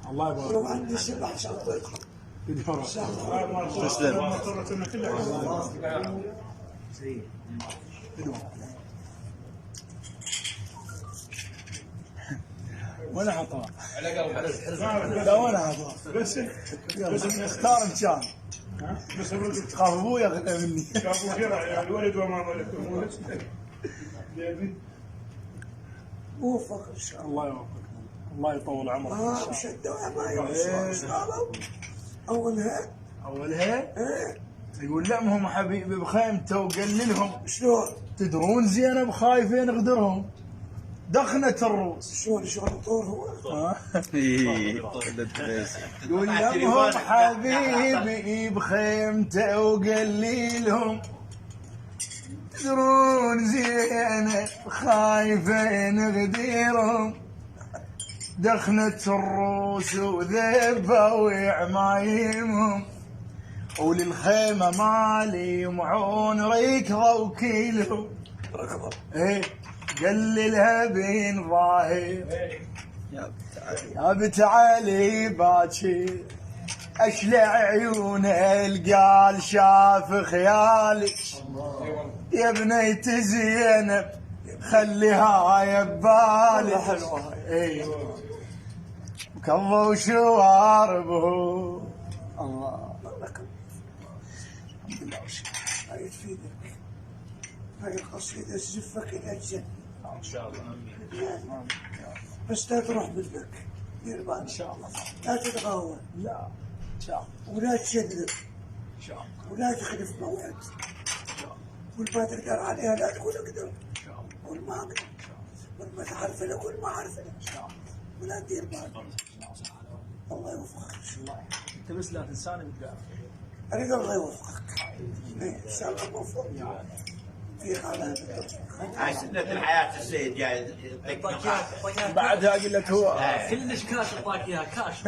الله يبارك. انا عندي 7 شهور. تسلم. ولا عطاء لا ولا عطاء بس اختار ان كان بس الرجل تخاف ابوي ياخذها مني الولد وما ملك وفق ان شاء الله. الله يوفقك الله يطول عمرك ان شاء الله. شدوا ما اولها يقول لا ما هم حبيبي بخيمته وقللهم. شلون؟ تدرون زينب خايفين غدرهم دخنة الروس. شلون طول هو؟ يقول لهم حبيبي بخيمته وقليلهم تدرون زينب خايفين غديرهم دخنة الروس وذبوا عمايمهم وللخيمة مالي معون ركضوا كيلهم. ايه قللها بين ظاهر يا بنت علي باكر اشلع عيون القال شاف خيالي يا بنيت زينب خليها يبالي حلوه. ايه وكظوا شواربه الله الحمد لله هاي تفيدك. هاي القصيدة تزفك إلى الجنة ان شاء الله. بس لا تروح بدك دير بالك ان شاء الله. لا تتغاوى لا ان شاء الله. ولا تشذب ان شاء الله. ولا تخلف موعد. ان شاء الله. كل ما تقدر عليها لا تقول اقدر. ان شاء الله. قول ما اقدر. قول ما تعرف له قول ما اعرف له. ان شاء الله. ولا تدير بالك. الله يوفقك. انت بس لا تنساني بالدعاء. أريد الله يوفقك. إن شاء الله موفق. في حالة هاي سنة الحياة السيد جاي بعدها قلت هو كلش كاش اعطاك اياها كاش.